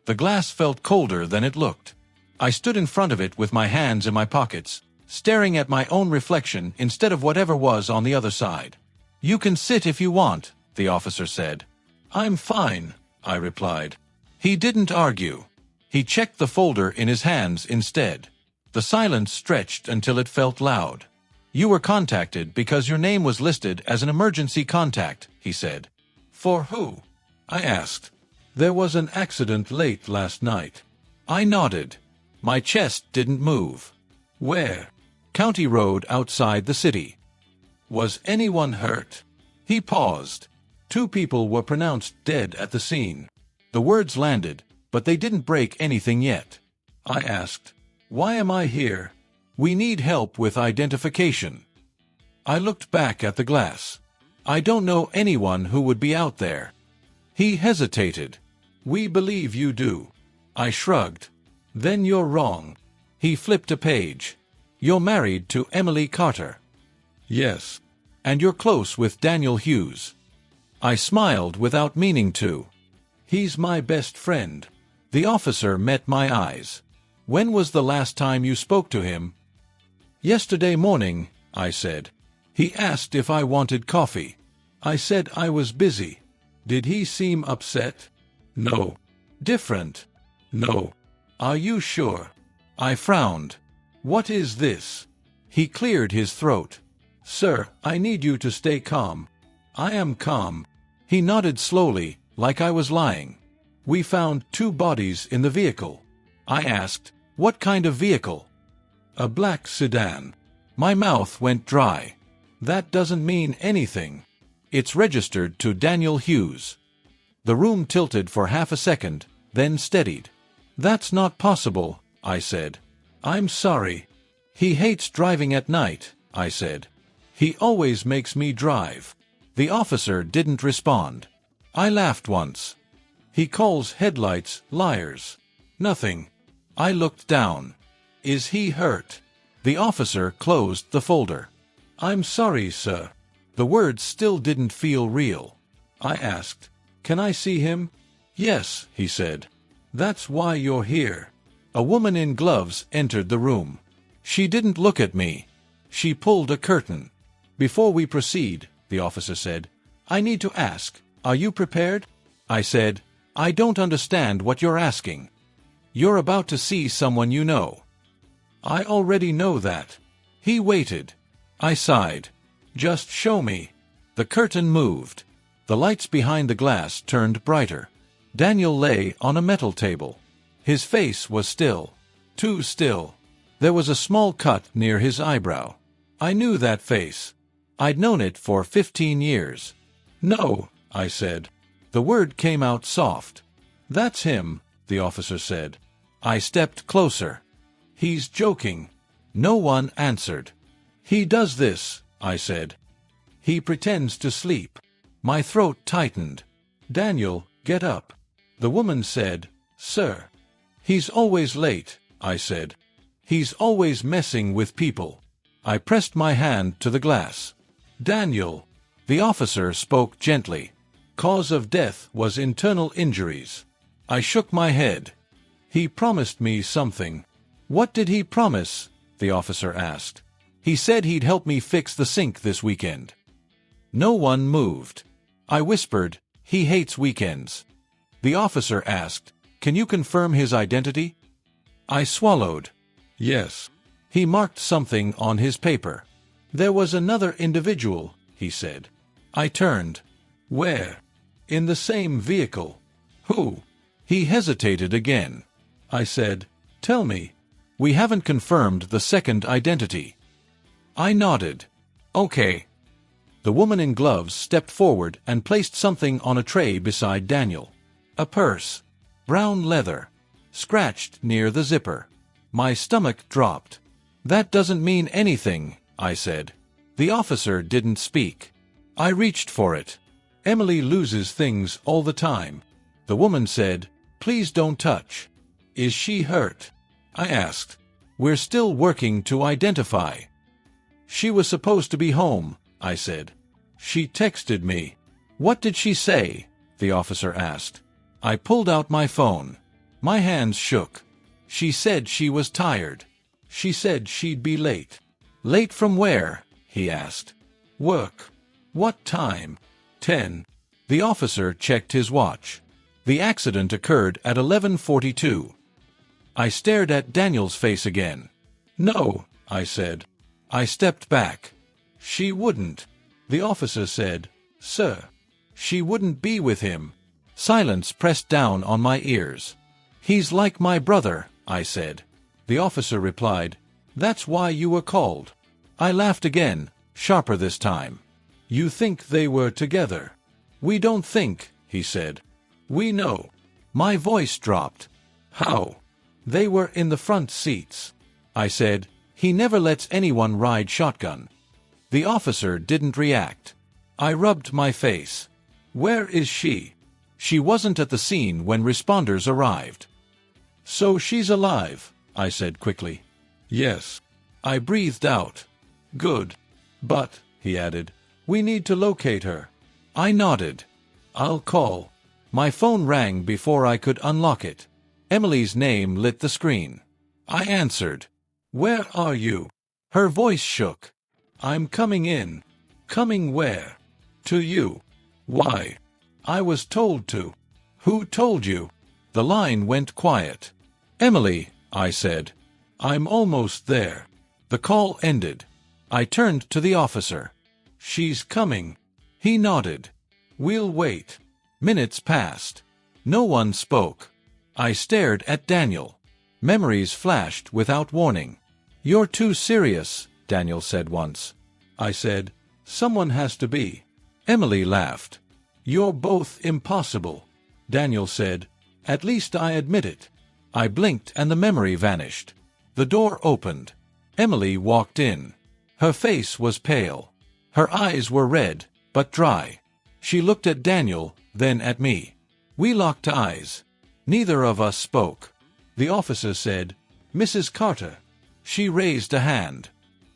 The glass felt colder than it looked. I stood in front of it with my hands in my pockets, staring at my own reflection instead of whatever was on the other side. "You can sit if you want," the officer said. "I'm fine," I replied. He didn't argue. He checked the folder in his hands instead. The silence stretched until it felt loud. "You were contacted because your name was listed as an emergency contact," he said. "For who?" I asked. "There was an accident late last night." I nodded. My chest didn't move. "Where?" "County Road outside the city." "Was anyone hurt?" He paused. 2 people were pronounced dead at the scene. The words landed, but they didn't break anything yet. I asked, "Why am I here?" "We need help with identification." I looked back at the glass. "I don't know anyone who would be out there." He hesitated. "We believe you do." I shrugged. "Then you're wrong." He flipped a page. "You're married to Emily Carter." "Yes." "And you're close with Daniel Hughes." I smiled without meaning to. "He's my best friend." The officer met my eyes. "When was the last time you spoke to him?" "Yesterday morning," I said. "He asked if I wanted coffee. I said I was busy." "Did he seem upset?" "No." "Different?" "No." "Are you sure?" I frowned. "What is this?" He cleared his throat. "Sir, I need you to stay calm." "I am calm." He nodded slowly, like I was lying. "We found 2 bodies in the vehicle." I asked, "What kind of vehicle?" "A black sedan." My mouth went dry. "That doesn't mean anything." "It's registered to Daniel Hughes." The room tilted for half a second, then steadied. "That's not possible," I said. "I'm sorry." "He hates driving at night," I said. "He always makes me drive." The officer didn't respond. I laughed once. "He calls headlights liars." "Nothing." I looked down. "Is he hurt?" The officer closed the folder. "I'm sorry, sir." The words still didn't feel real. I asked, "Can I see him?" "Yes," he said. "That's why you're here." A woman in gloves entered the room. She didn't look at me. She pulled a curtain. "Before we proceed," the officer said, "I need to ask, are you prepared?" I said, "I don't understand what you're asking." "You're about to see someone you know." "I already know that." He waited. I sighed. "Just show me." The curtain moved. The lights behind the glass turned brighter. Daniel lay on a metal table. His face was still. Too still. There was a small cut near his eyebrow. I knew that face. I'd known it for 15 years. "No," I said. The word came out soft. "That's him," the officer said. I stepped closer. "He's joking." No one answered. "He does this," I said. "He pretends to sleep." My throat tightened. "Daniel, get up." The woman said, "Sir." "He's always late," I said. "He's always messing with people." I pressed my hand to the glass. "Daniel." The officer spoke gently. "Cause of death was internal injuries." I shook my head. "He promised me something." "What did he promise?" the officer asked. "He said he'd help me fix the sink this weekend." No one moved. I whispered, "He hates weekends." The officer asked, "Can you confirm his identity?" I swallowed. "Yes." He marked something on his paper. "There was another individual," he said. I turned. "Where?" "In the same vehicle." "Who?" He hesitated again. I said, "Tell me." "We haven't confirmed the second identity." I nodded. "Okay." The woman in gloves stepped forward and placed something on a tray beside Daniel. A purse. Brown leather. Scratched near the zipper. My stomach dropped. "That doesn't mean anything," I said. The officer didn't speak. I reached for it. "Emily loses things all the time." The woman said, "Please don't touch." "Is she hurt?" I asked. "We're still working to identify." "She was supposed to be home," I said. "She texted me." "What did she say?" the officer asked. I pulled out my phone. My hands shook. She said she was tired. She said she'd be late. Late from where? He asked. Work. What time? 10. The officer checked his watch. The accident occurred at 11:42. I stared at Daniel's face again. No, I said. I stepped back. She wouldn't. The officer said, Sir. She wouldn't be with him. Silence pressed down on my ears. He's like my brother, I said. The officer replied, That's why you were called. I laughed again, sharper this time. You think they were together? We don't think, he said. We know. My voice dropped. How? They were in the front seats. I said, He never lets anyone ride shotgun. The officer didn't react. I rubbed my face. Where is she? She wasn't at the scene when responders arrived. So she's alive, I said quickly. Yes. I breathed out. Good. But, he added, we need to locate her. I nodded. I'll call. My phone rang before I could unlock it. Emily's name lit the screen. I answered. Where are you? Her voice shook. I'm coming in. Coming where? To you. Why? I was told to. Who told you? The line went quiet. Emily, I said. I'm almost there. The call ended. I turned to the officer. She's coming. He nodded. We'll wait. Minutes passed. No one spoke. I stared at Daniel. Memories flashed without warning. You're too serious, Daniel said once. I said, Someone has to be. Emily laughed. You're both impossible. Daniel said, At least I admit it. I blinked and the memory vanished. The door opened. Emily walked in. Her face was pale. Her eyes were red, but dry. She looked at Daniel, then at me. We locked eyes. Neither of us spoke. The officer said, Mrs. Carter. She raised a hand.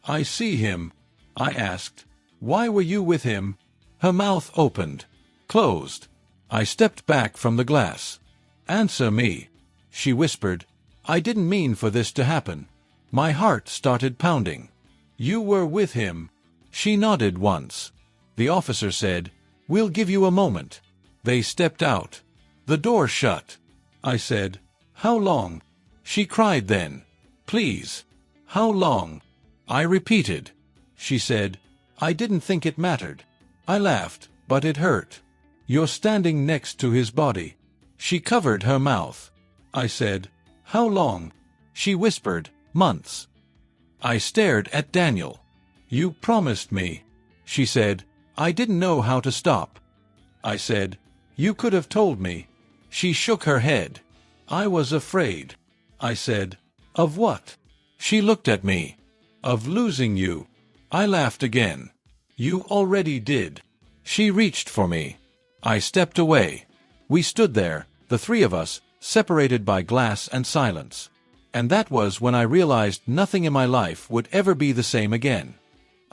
I see him. I asked, Why were you with him? Her mouth opened. Closed. I stepped back from the glass. Answer me. She whispered, I didn't mean for this to happen. My heart started pounding. You were with him. She nodded once. The officer said, We'll give you a moment. They stepped out. The door shut. I said, How long? She cried then. Please. How long? I repeated. She said, I didn't think it mattered. I laughed, but it hurt. You're standing next to his body. She covered her mouth. I said, How long? She whispered, Months. I stared at Daniel. You promised me. She said, I didn't know how to stop. I said, You could have told me. She shook her head. I was afraid. I said, Of what? She looked at me. Of losing you. I laughed again. You already did. She reached for me. I stepped away. We stood there, the three of us, separated by glass and silence. And that was when I realized nothing in my life would ever be the same again.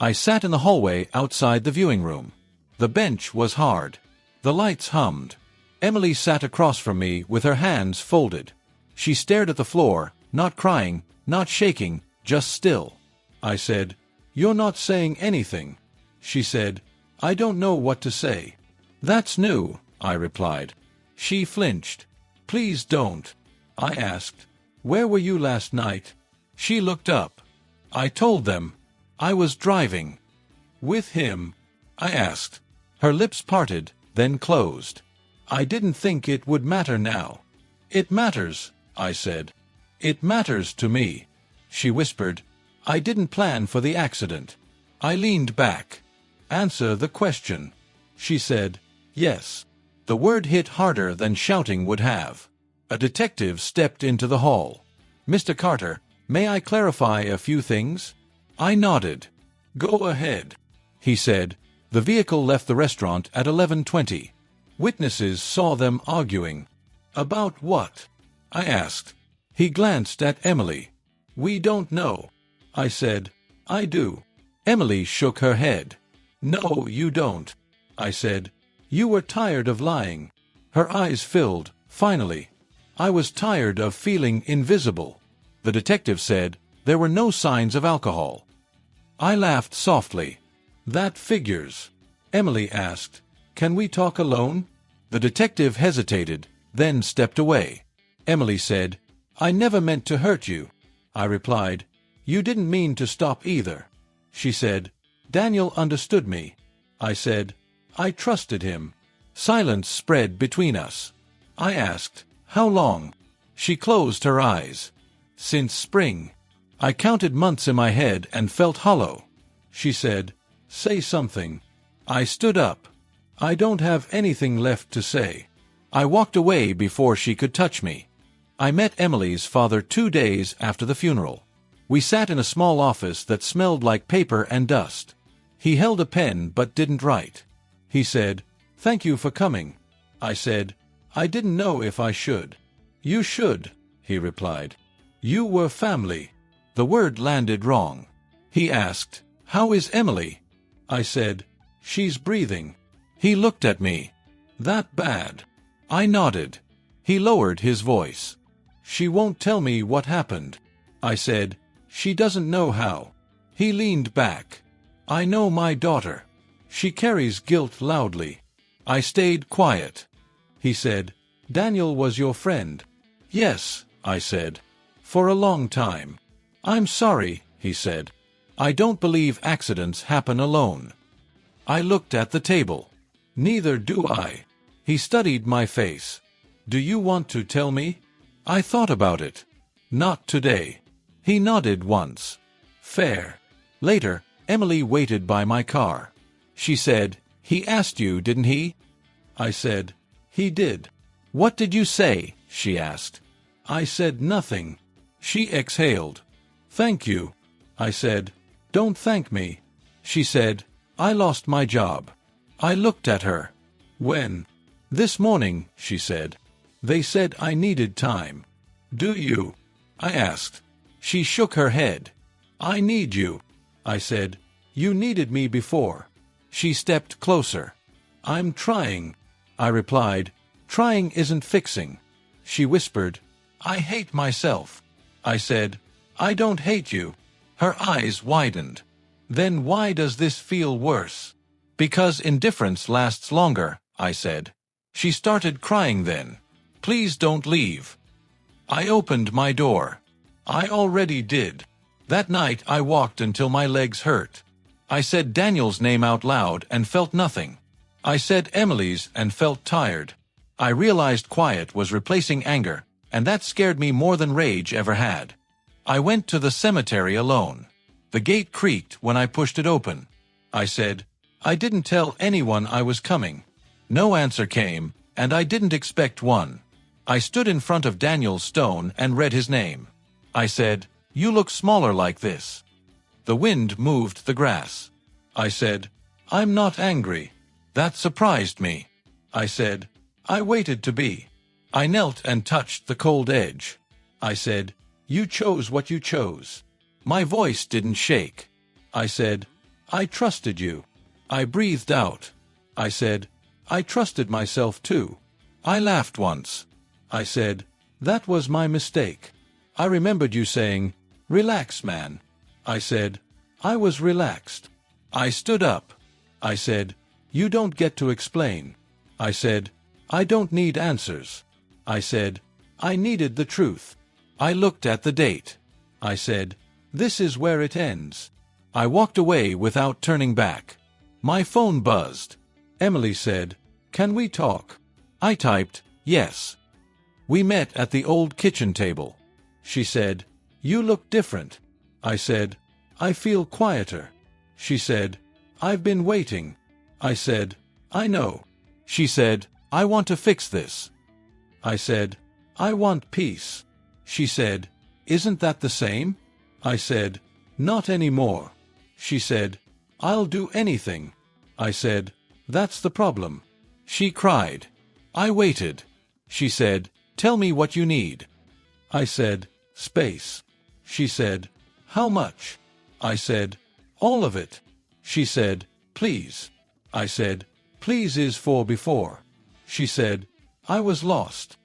I sat in the hallway outside the viewing room. The bench was hard. The lights hummed. Emily sat across from me with her hands folded. She stared at the floor, not crying, not shaking, just still. I said, You're not saying anything. She said, I don't know what to say. That's new, I replied. She flinched. Please don't. I asked, Where were you last night? She looked up. I told them. I was driving. With him? I asked. Her lips parted, then closed. I didn't think it would matter now. It matters, I said. It matters to me. She whispered, I didn't plan for the accident. I leaned back. Answer the question. She said, Yes. The word hit harder than shouting would have. A detective stepped into the hall. Mr. Carter, may I clarify a few things? I nodded. Go ahead. He said, The vehicle left the restaurant at 11:20. Witnesses saw them arguing. About what? I asked. He glanced at Emily. We don't know. I said, I do. Emily shook her head. No, you don't. I said, You were tired of lying. Her eyes filled, finally. I was tired of feeling invisible. The detective said there were no signs of alcohol. I laughed softly. That figures. Emily asked, "Can we talk alone?" The detective hesitated, then stepped away. Emily said, "I never meant to hurt you." I replied, "You didn't mean to stop either." She said, "Daniel understood me." I said, "I trusted him." Silence spread between us. I asked, "How long?" She closed her eyes. "Since spring." I counted months in my head and felt hollow. She said, "Say something." I stood up. "I don't have anything left to say." I walked away before she could touch me. I met Emily's father 2 days after the funeral. We sat in a small office that smelled like paper and dust. He held a pen but didn't write. He said, "Thank you for coming." I said, "I didn't know if I should." "You should," he replied. "You were family." The word landed wrong. He asked, "How is Emily?" I said, "She's breathing." He looked at me. "That bad?" I nodded. He lowered his voice. "She won't tell me what happened." I said, "She doesn't know how." He leaned back. "I know my daughter. She carries guilt loudly." I stayed quiet. He said, "Daniel was your friend." "Yes," I said. "For a long time." "I'm sorry," he said. "I don't believe accidents happen alone." I looked at the table. "Neither do I." He studied my face. "Do you want to tell me?" I thought about it. "Not today." He nodded once. "Fair." Later, Emily waited by my car. She said, "He asked you, didn't he?" I said, "He did." "What did you say?" she asked. I said nothing. She exhaled. "Thank you." I said, "Don't thank me." She said, "I lost my job." I looked at her. "When?" "This morning," she said. "They said I needed time." "Do you?" I asked. She shook her head. "I need you." I said, "You needed me before." She stepped closer. "I'm trying." I replied, "Trying isn't fixing." She whispered, "I hate myself." I said, "I don't hate you." Her eyes widened. "Then why does this feel worse?" "Because indifference lasts longer," I said. She started crying then. "Please don't leave." I opened my door. I already did. That night I walked until my legs hurt. I said Daniel's name out loud and felt nothing. I said Emily's and felt tired. I realized quiet was replacing anger, and that scared me more than rage ever had. I went to the cemetery alone. The gate creaked when I pushed it open. I said, "I didn't tell anyone I was coming." No answer came, and I didn't expect one. I stood in front of Daniel's stone and read his name. I said, "You look smaller like this." The wind moved the grass. I said, "I'm not angry." That surprised me. I said, "I waited to be." I knelt and touched the cold edge. I said, "You chose what you chose." My voice didn't shake. I said, "I trusted you." I breathed out. I said, "I trusted myself too." I laughed once. I said, "That was my mistake." I remembered you saying, "Relax, man." I said, "I was relaxed." I stood up. I said, "You don't get to explain." I said, "I don't need answers." I said, "I needed the truth." I looked at the date. I said, "This is where it ends." I walked away without turning back. My phone buzzed. Emily said, "Can we talk?" I typed, "Yes." We met at the old kitchen table. She said, "You look different." I said, "I feel quieter." She said, "I've been waiting." I said, "I know." She said, "I want to fix this." I said, "I want peace." She said, "Isn't that the same?" I said, "Not anymore." She said, "I'll do anything." I said, "That's the problem." She cried. I waited. She said, "Tell me what you need." I said, "Space." She said, "How much?" I said, "All of it." She said, "Please." I said, "Please is for before." She said, "I was lost."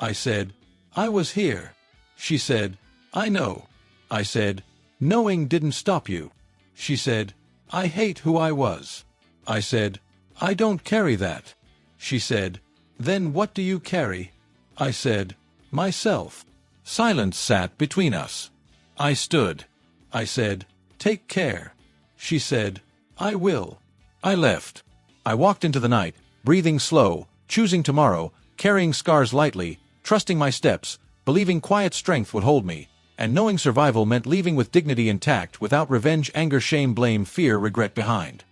I said, I was here. She said, I know. I said, knowing didn't stop you. She said, I hate who I was. I said, I don't carry that. She said, then what do you carry? I said, myself. Silence sat between us. I stood. I said, take care. She said, I will. I left. I walked into the night, breathing slow, choosing tomorrow, carrying scars lightly, trusting my steps, believing quiet strength would hold me, and knowing survival meant leaving with dignity intact without revenge, anger, shame, blame, fear, regret behind.